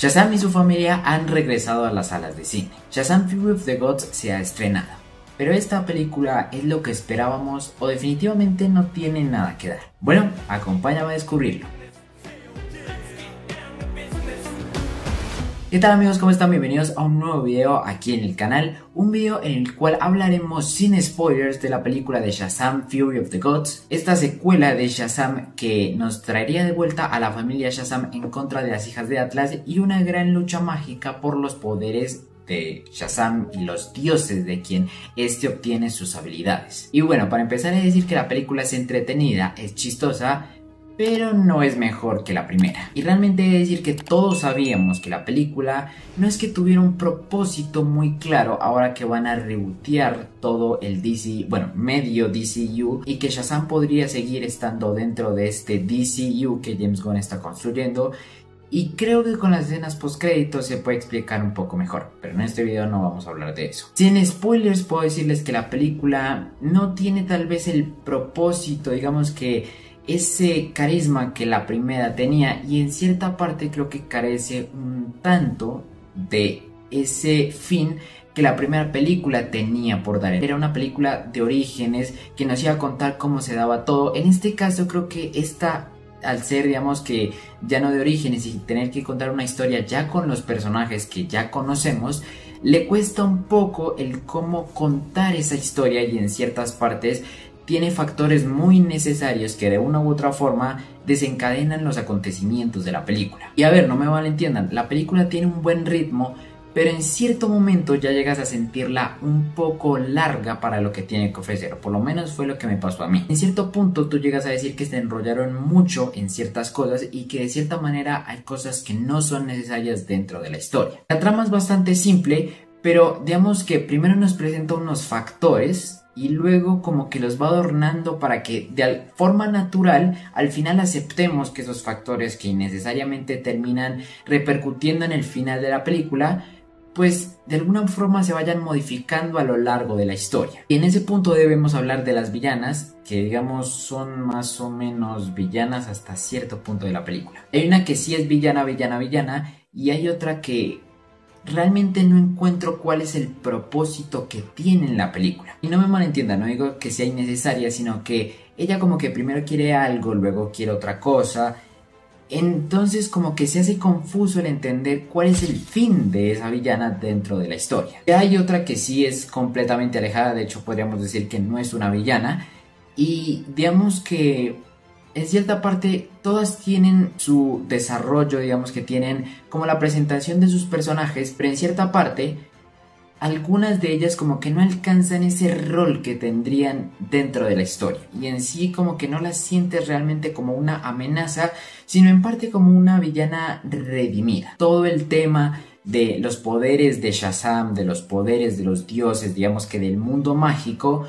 Shazam y su familia han regresado a las salas de cine. Shazam Fury of the Gods se ha estrenado, pero esta película es lo que esperábamos o definitivamente no tiene nada que dar. Bueno, acompáñame a descubrirlo. ¿Qué tal amigos? ¿Cómo están? Bienvenidos a un nuevo video aquí en el canal. Un video en el cual hablaremos sin spoilers de la película de Shazam Fury of the Gods. Esta secuela de Shazam que nos traería de vuelta a la familia Shazam en contra de las hijas de Atlas y una gran lucha mágica por los poderes de Shazam y los dioses de quien este obtiene sus habilidades. Y bueno, para empezar a decir que la película es entretenida, es chistosa, pero no es mejor que la primera. Y realmente he de decir que todos sabíamos que la película no es que tuviera un propósito muy claro ahora que van a rebootear todo el DC, bueno, medio DCU, y que Shazam podría seguir estando dentro de este DCU que James Gunn está construyendo. Y creo que con las escenas post créditos se puede explicar un poco mejor, pero en este video no vamos a hablar de eso. Sin spoilers puedo decirles que la película no tiene tal vez el propósito, digamos que ese carisma que la primera tenía, y en cierta parte creo que carece un tanto de ese fin que la primera película tenía por dar. Era una película de orígenes que nos iba a contar cómo se daba todo. En este caso creo que esta, al ser digamos que ya no de orígenes y tener que contar una historia ya con los personajes que ya conocemos, le cuesta un poco el cómo contar esa historia, y en ciertas partes tiene factores muy necesarios que de una u otra forma desencadenan los acontecimientos de la película. Y a ver, no me malentiendan, la película tiene un buen ritmo, pero en cierto momento ya llegas a sentirla un poco larga para lo que tiene que ofrecer, o por lo menos fue lo que me pasó a mí. En cierto punto tú llegas a decir que se enrollaron mucho en ciertas cosas y que de cierta manera hay cosas que no son necesarias dentro de la historia. La trama es bastante simple, pero digamos que primero nos presenta unos factores y luego como que los va adornando para que de forma natural al final aceptemos que esos factores que innecesariamente terminan repercutiendo en el final de la película, pues de alguna forma se vayan modificando a lo largo de la historia. Y en ese punto debemos hablar de las villanas, que digamos son más o menos villanas hasta cierto punto de la película. Hay una que sí es villana, y hay otra que realmente no encuentro cuál es el propósito que tiene en la película. Y no me malentiendan, no digo que sea innecesaria, sino que ella como que primero quiere algo, luego quiere otra cosa. Entonces como que se hace confuso el entender cuál es el fin de esa villana dentro de la historia. Y hay otra que sí es completamente alejada, de hecho podríamos decir que no es una villana. Y digamos que en cierta parte todas tienen su desarrollo, digamos que tienen como la presentación de sus personajes, pero en cierta parte algunas de ellas como que no alcanzan ese rol que tendrían dentro de la historia, y en sí como que no las sientes realmente como una amenaza, sino en parte como una villana redimida. Todo el tema de los poderes de Shazam, de los poderes de los dioses, digamos que del mundo mágico,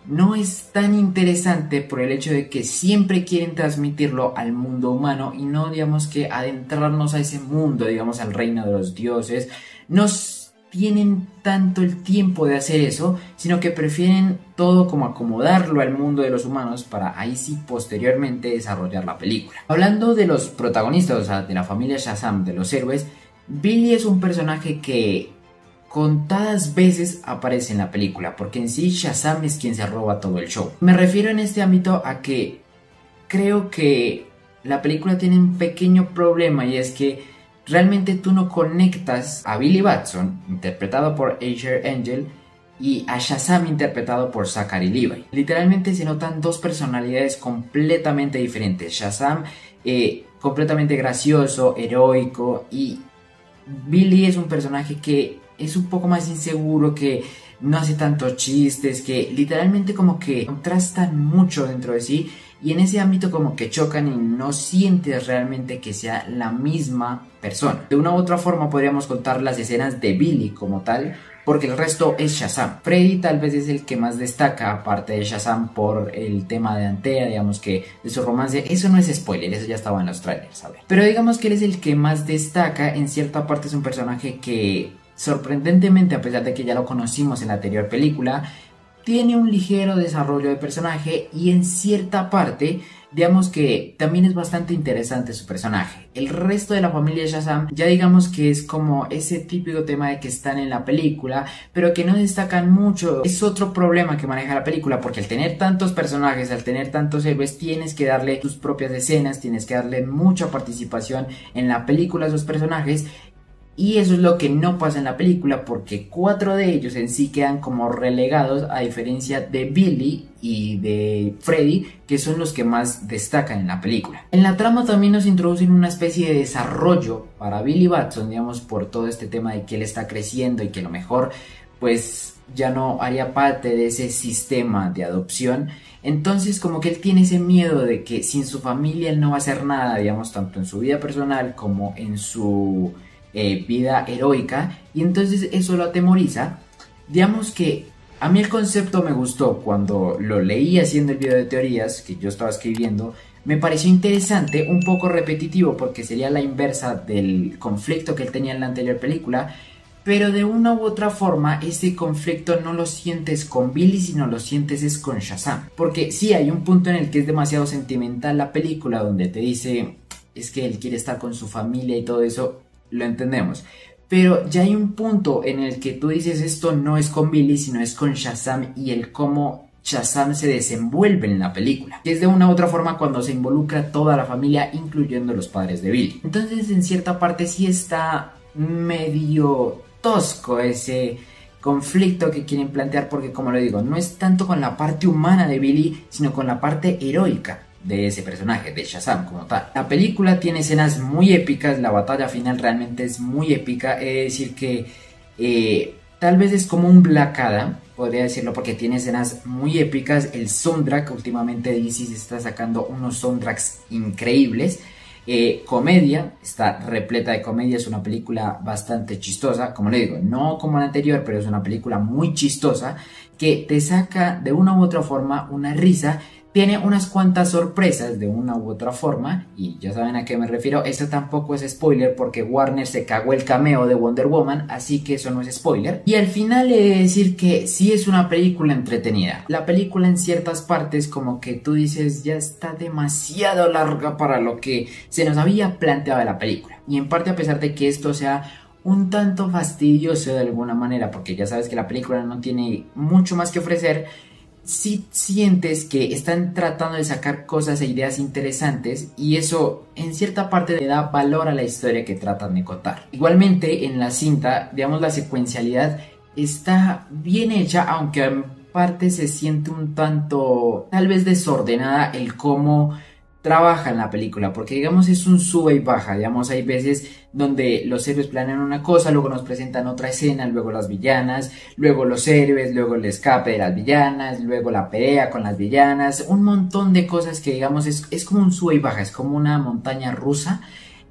no es tan interesante por el hecho de que siempre quieren transmitirlo al mundo humano y no digamos que adentrarnos a ese mundo, digamos al reino de los dioses. No tienen tanto el tiempo de hacer eso, sino que prefieren todo como acomodarlo al mundo de los humanos para ahí sí posteriormente desarrollar la película. Hablando de los protagonistas, o sea, de la familia Shazam, de los héroes, Billy es un personaje que contadas veces aparece en la película, porque en sí Shazam es quien se roba todo el show. Me refiero en este ámbito a que creo que la película tiene un pequeño problema, y es que realmente tú no conectas a Billy Batson, interpretado por Asher Angel, y a Shazam, interpretado por Zachary Levi. Literalmente se notan dos personalidades completamente diferentes. Shazam completamente gracioso, heroico, y Billy es un personaje que es un poco más inseguro, que no hace tantos chistes, que literalmente como que contrastan mucho dentro de sí, y en ese ámbito como que chocan y no sientes realmente que sea la misma persona. De una u otra forma podríamos contar las escenas de Billy como tal, porque el resto es Shazam. Freddy tal vez es el que más destaca, aparte de Shazam, por el tema de Antea, digamos que de su romance. Eso no es spoiler, eso ya estaba en los trailers, a ver. Pero digamos que él es el que más destaca, en cierta parte es un personaje que sorprendentemente, a pesar de que ya lo conocimos en la anterior película, tiene un ligero desarrollo de personaje y en cierta parte, digamos que también es bastante interesante su personaje. El resto de la familia Shazam ya digamos que es como ese típico tema de que están en la película, pero que no destacan mucho. Es otro problema que maneja la película, porque al tener tantos personajes, al tener tantos héroes, tienes que darle tus propias escenas, tienes que darle mucha participación en la película a esos personajes. Y eso es lo que no pasa en la película, porque 4 de ellos en sí quedan como relegados, a diferencia de Billy y de Freddy, que son los que más destacan en la película. En la trama también nos introducen una especie de desarrollo para Billy Batson, digamos, por todo este tema de que él está creciendo y que a lo mejor pues ya no haría parte de ese sistema de adopción. Entonces como que él tiene ese miedo de que sin su familia él no va a hacer nada, digamos, tanto en su vida personal como en su vida heroica, y entonces eso lo atemoriza. Digamos que a mí el concepto me gustó cuando lo leí haciendo el video de teorías que yo estaba escribiendo. Me pareció interesante, un poco repetitivo porque sería la inversa del conflicto que él tenía en la anterior película, pero de una u otra forma ese conflicto no lo sientes con Billy, sino lo sientes es con Shazam. Porque sí, hay un punto en el que es demasiado sentimental la película, donde te dice es que él quiere estar con su familia y todo eso, lo entendemos. Pero ya hay un punto en el que tú dices esto no es con Billy, sino es con Shazam, y el cómo Shazam se desenvuelve en la película, que es de una u otra forma cuando se involucra toda la familia, incluyendo los padres de Billy. Entonces en cierta parte sí está medio tosco ese conflicto que quieren plantear, porque como lo digo, no es tanto con la parte humana de Billy, sino con la parte heroica de ese personaje, de Shazam como tal. La película tiene escenas muy épicas, la batalla final realmente es muy épica, es decir que tal vez es como un Black Adam, podría decirlo, porque tiene escenas muy épicas. El soundtrack, últimamente DC se está sacando unos soundtracks increíbles. Comedia, está repleta de comedia, es una película bastante chistosa, como le digo, no como la anterior, pero es una película muy chistosa que te saca de una u otra forma una risa. Tiene unas cuantas sorpresas de una u otra forma, y ya saben a qué me refiero. Esto tampoco es spoiler porque Warner se cagó el cameo de Wonder Woman, así que eso no es spoiler. Y al final he de decir que sí es una película entretenida. La película en ciertas partes como que tú dices ya está demasiado larga para lo que se nos había planteado de la película. Y en parte a pesar de que esto sea un tanto fastidioso de alguna manera, porque ya sabes que la película no tiene mucho más que ofrecer, si sientes que están tratando de sacar cosas e ideas interesantes, y eso en cierta parte le da valor a la historia que tratan de contar. Igualmente en la cinta, digamos, la secuencialidad está bien hecha, aunque en parte se siente un tanto tal vez desordenada el cómo trabaja en la película, porque digamos es un sube y baja. Digamos, hay veces donde los héroes planean una cosa, luego nos presentan otra escena, luego las villanas, luego los héroes, luego el escape de las villanas, luego la pelea con las villanas, un montón de cosas que digamos es como un sube y baja, es como una montaña rusa.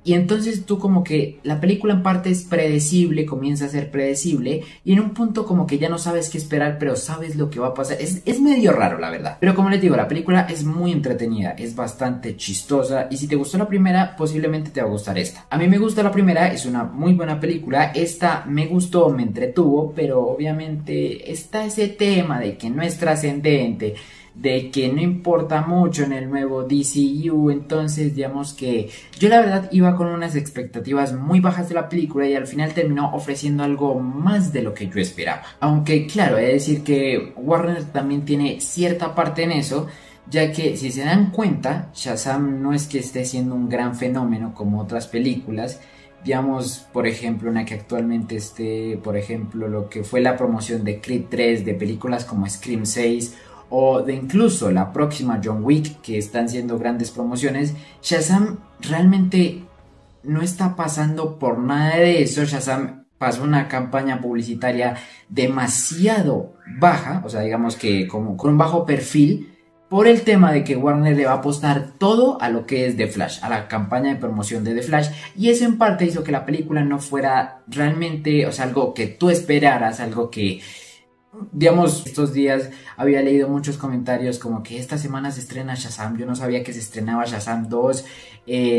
Y entonces tú como que la película en parte es predecible, comienza a ser predecible, y en un punto como que ya no sabes qué esperar, pero sabes lo que va a pasar. Es medio raro, la verdad. Pero como les digo, la película es muy entretenida, es bastante chistosa, y si te gustó la primera, posiblemente te va a gustar esta. A mí me gusta la primera, es una muy buena película. Esta me gustó, me entretuvo, pero obviamente está ese tema de que no es trascendente, de que no importa mucho en el nuevo DCU. Entonces digamos que yo la verdad iba con unas expectativas muy bajas de la película, y al final terminó ofreciendo algo más de lo que yo esperaba. Aunque claro, he de decir que Warner también tiene cierta parte en eso, ya que si se dan cuenta, Shazam no es que esté siendo un gran fenómeno como otras películas. Digamos, por ejemplo, una que actualmente esté, por ejemplo, lo que fue la promoción de Creed 3, de películas como Scream 6, o de incluso la próxima John Wick, que están siendo grandes promociones. Shazam realmente no está pasando por nada de eso. Shazam pasó una campaña publicitaria demasiado baja, o sea, digamos que como con un bajo perfil, por el tema de que Warner le va a apostar todo a lo que es The Flash, a la campaña de promoción de The Flash, y eso en parte hizo que la película no fuera realmente, o sea, algo que tú esperaras, algo que, digamos, estos días había leído muchos comentarios como que esta semana se estrena Shazam, yo no sabía que se estrenaba Shazam 2,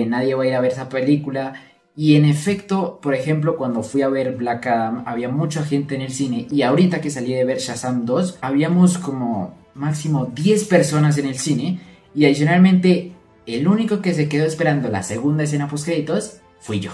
nadie va a ir a ver esa película. Y en efecto, por ejemplo, cuando fui a ver Black Adam, había mucha gente en el cine. Y ahorita que salí de ver Shazam 2, habíamos como máximo 10 personas en el cine. Y adicionalmente, el único que se quedó esperando la segunda escena post créditos fui yo.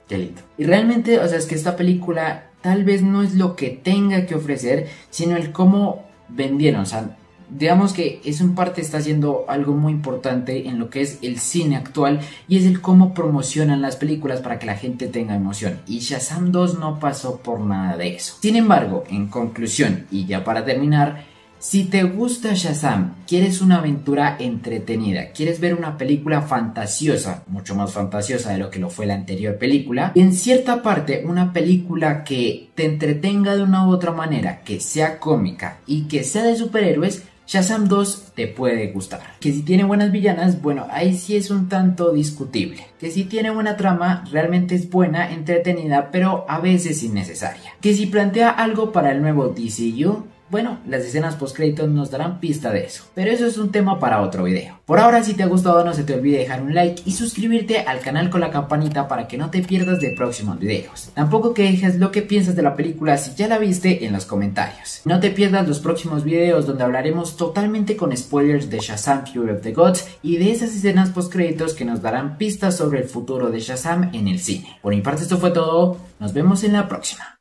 Qué lindo. Y realmente, o sea, es que esta película tal vez no es lo que tenga que ofrecer, sino el cómo vendieron. O sea, digamos que eso en parte está haciendo algo muy importante en lo que es el cine actual, y es el cómo promocionan las películas para que la gente tenga emoción. Y Shazam 2 no pasó por nada de eso. Sin embargo, en conclusión, y ya para terminar, si te gusta Shazam, quieres una aventura entretenida, quieres ver una película fantasiosa, mucho más fantasiosa de lo que lo fue la anterior película, y en cierta parte una película que te entretenga de una u otra manera, que sea cómica y que sea de superhéroes, Shazam 2 te puede gustar. Que si tiene buenas villanas, bueno, ahí sí es un tanto discutible. Que si tiene buena trama, realmente es buena, entretenida, pero a veces innecesaria. Que si plantea algo para el nuevo DCU, bueno, las escenas post créditos nos darán pista de eso, pero eso es un tema para otro video. Por ahora, si te ha gustado, no se te olvide dejar un like y suscribirte al canal con la campanita para que no te pierdas de próximos videos. Tampoco que dejes lo que piensas de la película si ya la viste en los comentarios. No te pierdas los próximos videos donde hablaremos totalmente con spoilers de Shazam Fury of the Gods y de esas escenas post créditos que nos darán pistas sobre el futuro de Shazam en el cine. Por mi parte esto fue todo, nos vemos en la próxima.